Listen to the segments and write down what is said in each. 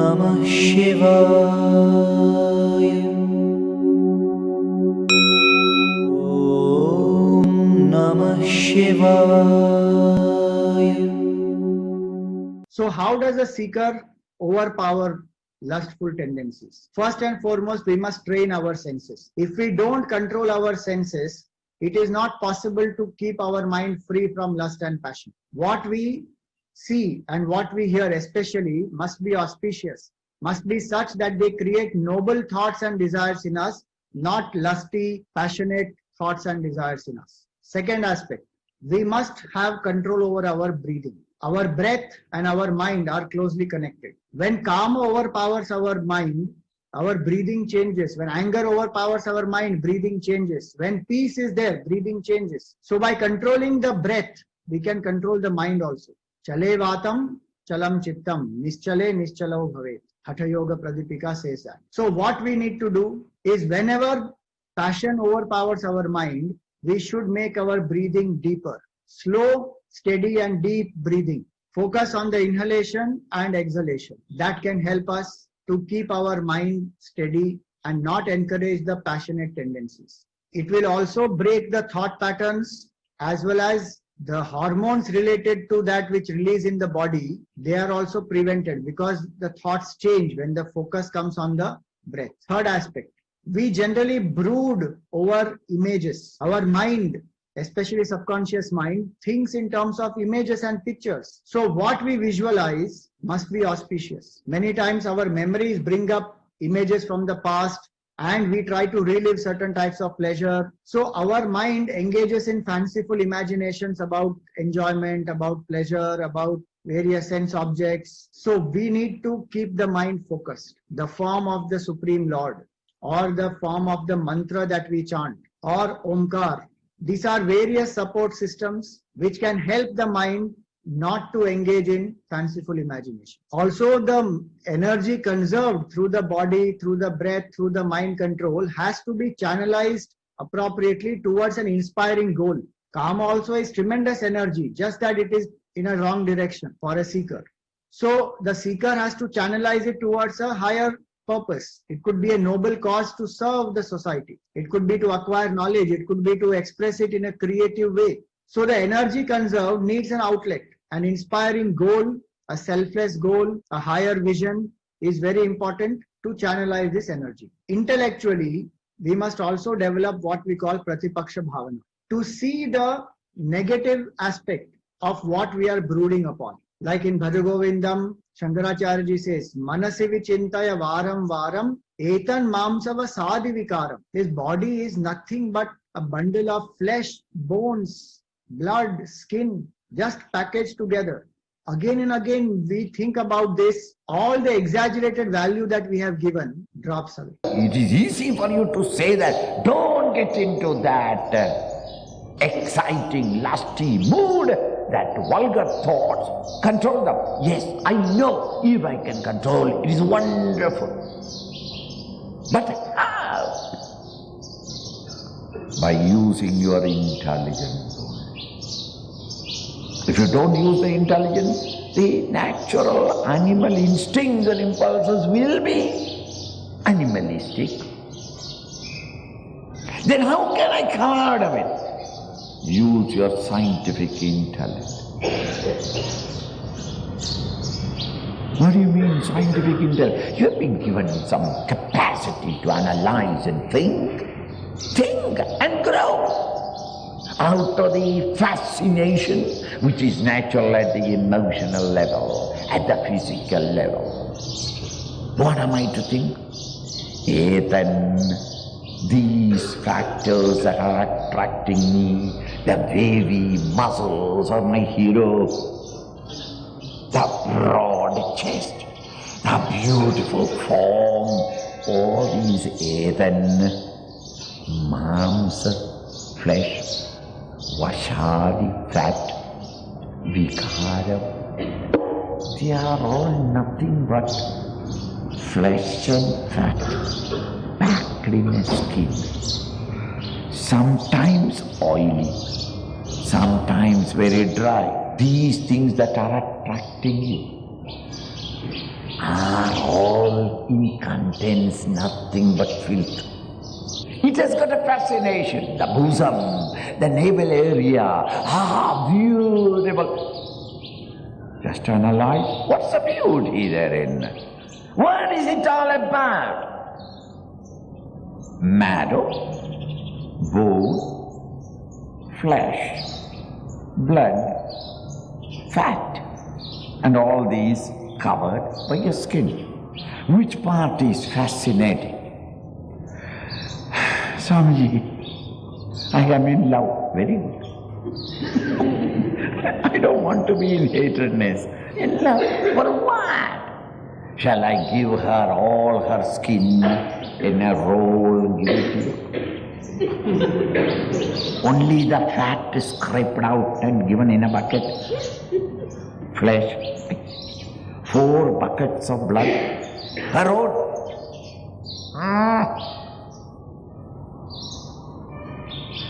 Namah Shivaya. Om Namah Shivaya. So how does a seeker overpower lustful tendencies? First and foremost, we must train our senses. If we don't control our senses, it is not possible to keep our mind free from lust and passion. What we see and what we hear especially must be auspicious, must be such that they create noble thoughts and desires in us, not lusty, passionate thoughts and desires in us. Second aspect, we must have control over our breathing. Our breath and our mind are closely connected. When calm overpowers our mind, our breathing changes. When anger overpowers our mind, breathing changes. When peace is there, breathing changes. So by controlling the breath, we can control the mind also. Chale vatam, chalam chittam, nischale nischalo bhavet. Hatha Yoga Pradipika says that. So what we need to do is whenever passion overpowers our mind, we should make our breathing deeper. Slow, steady and deep breathing. Focus on the inhalation and exhalation. That can help us to keep our mind steady and not encourage the passionate tendencies. It will also break the thought patterns as well as the hormones related to that which release in the body. They are also prevented because the thoughts change when the focus comes on the breath. Third aspect, we generally brood over images. Our mind, especially subconscious mind, thinks in terms of images and pictures. So what we visualize must be auspicious. Many times our memories bring up images from the past and we try to relive certain types of pleasure. So our mind engages in fanciful imaginations about enjoyment, about pleasure, about various sense objects. So we need to keep the mind focused. The form of the Supreme Lord or the form of the mantra that we chant or Omkar. These are various support systems which can help the mind not to engage in fanciful imagination. Also, the energy conserved through the body, through the breath, through the mind control has to be channelized appropriately towards an inspiring goal. Calm also is tremendous energy, just that it is in a wrong direction for a seeker. So the seeker has to channelize it towards a higher purpose. It could be a noble cause to serve the society. It could be to acquire knowledge. It could be to express it in a creative way. So the energy conserved needs an outlet. An inspiring goal, a selfless goal, a higher vision is very important to channelize this energy. Intellectually, we must also develop what we call Pratipaksha Bhavana. To see the negative aspect of what we are brooding upon. Like in Bhajagovindam, Shankaracharya ji says, Manasi vichintaya varam varam etan mamsava sadhi vikaram. His body is nothing but a bundle of flesh, bones, blood, skin, just packaged together. Again and again we think about this, all the exaggerated value that we have given drops away. It is easy for you to say that, don't get into that exciting, lusty mood, that vulgar thoughts, control them. Yes, I know, if I can control, it is wonderful. But how? By using your intelligence. If you don't use the intelligence, the natural animal instincts and impulses will be animalistic. Then how can I come out of it? Use your scientific intellect. What do you mean scientific intellect? You have been given some capacity to analyze and think. Think and grow out of the fascination which is natural at the emotional level, at the physical level. What am I to think? Then these factors that are attracting me, the wavy muscles of my hero, the broad chest, the beautiful form, all these Ethan, mamsa, flesh, vashadi, fat, vikaram, they are all nothing but flesh and fat, packed in a skin, sometimes oily, sometimes very dry. These things that are attracting you. all it contains nothing but filth. It has got a fascination, the bosom, the navel area, beautiful. Just analyze, what's the beauty therein? What is it all about? Marrow, bone, flesh, blood, fat, and all these covered by your skin. Which part is fascinating? Swamiji, I am in love. Very good. I don't want to be in hatredness. In love for what? Shall I give her all her skin in a roll and give it to you? Only the fat is scraped out and given in a bucket. Flesh, 4 buckets of blood. Her own.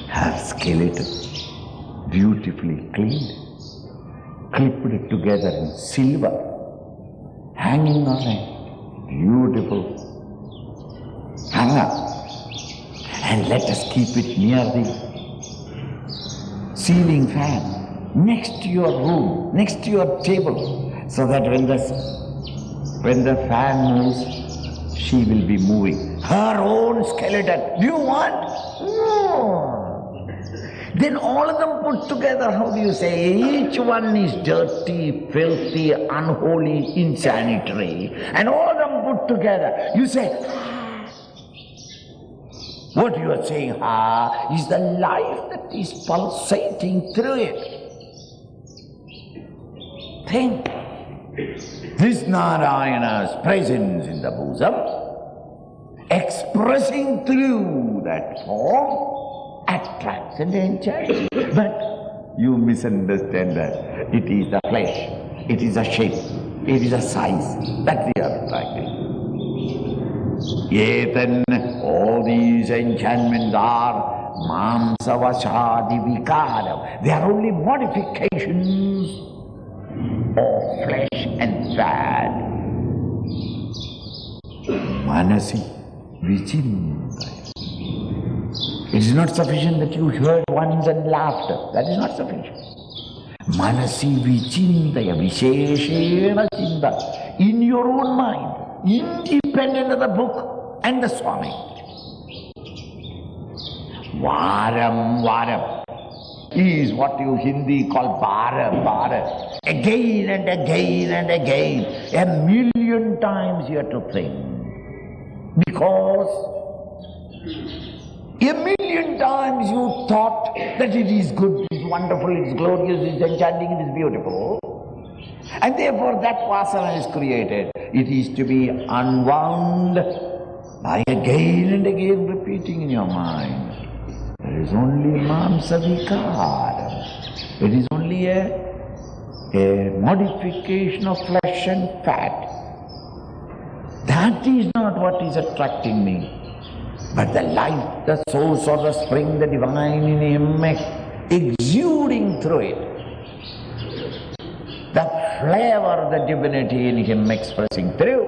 Her skeleton, beautifully cleaned, clipped it together in silver, hanging on a beautiful hanger. And let us keep it near the ceiling fan, next to your room, next to your table, so that when the fan moves, she will be moving. Her own skeleton. Do you want? No. Then all of them put together, how do you say? Each one is dirty, filthy, unholy, insanitary. And all of them put together. You say, what you are saying, is the life that is pulsating through it. Think. This Narayana's presence in the bosom, expressing through that form, attracts and enchants. But you misunderstand that. It is the flesh, it is a shape, it is a size that we are attracting. Then all these enchantments are mamsavashadi vikaram. They are only modifications of flesh and fat. Manasi vichindaya. It is not sufficient that you heard once and laughed. That is not sufficient. Manasi vichindaya visheshena chinda. In your own mind, independent of the book and the Swami. Varam is what you Hindi call bara. Again and again and again. 1,000,000 times you have to think. Because 1,000,000 times you thought that it is good, it is wonderful, it is glorious, it is enchanting, it is beautiful. And therefore that vasana is created. It is to be unwound by again and again repeating in your mind. There is only mamsa vikara. It is only a modification of flesh and fat. That is not what is attracting me. But the life, the source or the spring, the divine in him exuding through it. The flavor, the divinity in him expressing through.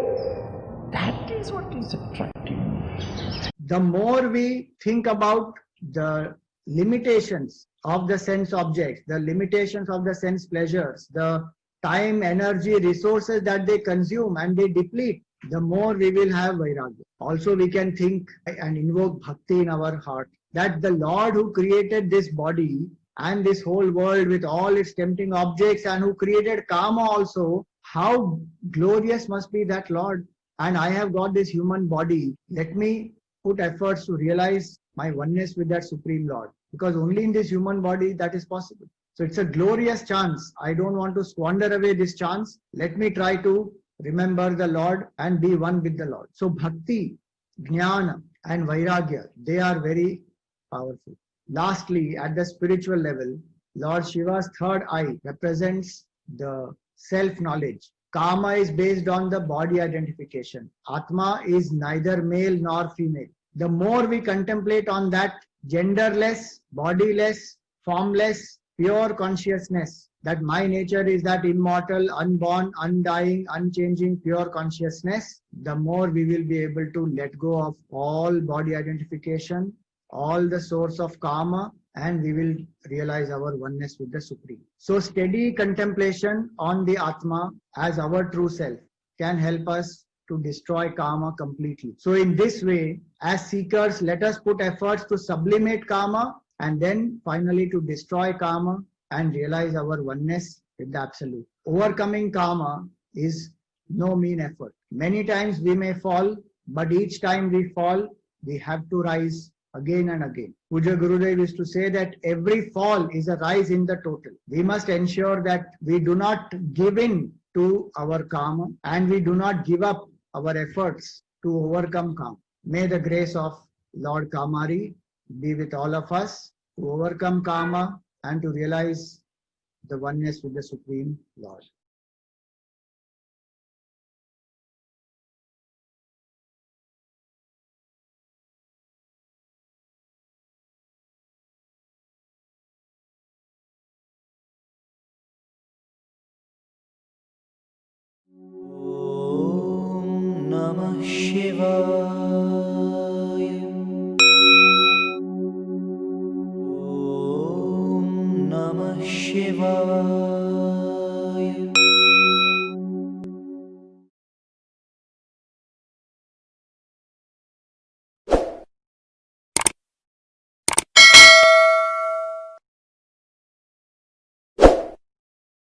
That is what is attracting me. The more we think about the limitations of the sense objects, the limitations of the sense pleasures, the time, energy, resources that they consume and they deplete, the more we will have vairagya. Also we can think and invoke bhakti in our heart that the Lord who created this body and this whole world with all its tempting objects and who created karma also, how glorious must be that Lord. And I have got this human body. Let me put efforts to realize my oneness with that Supreme Lord. Because only in this human body that is possible. So it's a glorious chance. I don't want to squander away this chance. Let me try to remember the Lord and be one with the Lord. So bhakti, jnana and vairagya, they are very powerful. Lastly, at the spiritual level, Lord Shiva's third eye represents the self-knowledge. Kama is based on the body identification. Atma is neither male nor female. The more we contemplate on that genderless, bodiless, formless, pure consciousness, that my nature is that immortal, unborn, undying, unchanging, pure consciousness, the more we will be able to let go of all body identification, all the source of karma, and we will realize our oneness with the Supreme. So steady contemplation on the Atma as our true self can help us to destroy karma completely. So in this way, as seekers, let us put efforts to sublimate karma and then finally to destroy karma and realize our oneness with the Absolute. Overcoming karma is no mean effort. Many times we may fall, but each time we fall, we have to rise again and again. Puja Gurudev used to say that every fall is a rise in the total. We must ensure that we do not give in to our karma and we do not give up our efforts to overcome karma. May the grace of Lord Kamari be with all of us to overcome karma and to realize the oneness with the Supreme Lord. Om Namah Shivaya. Om Namah Shivaya.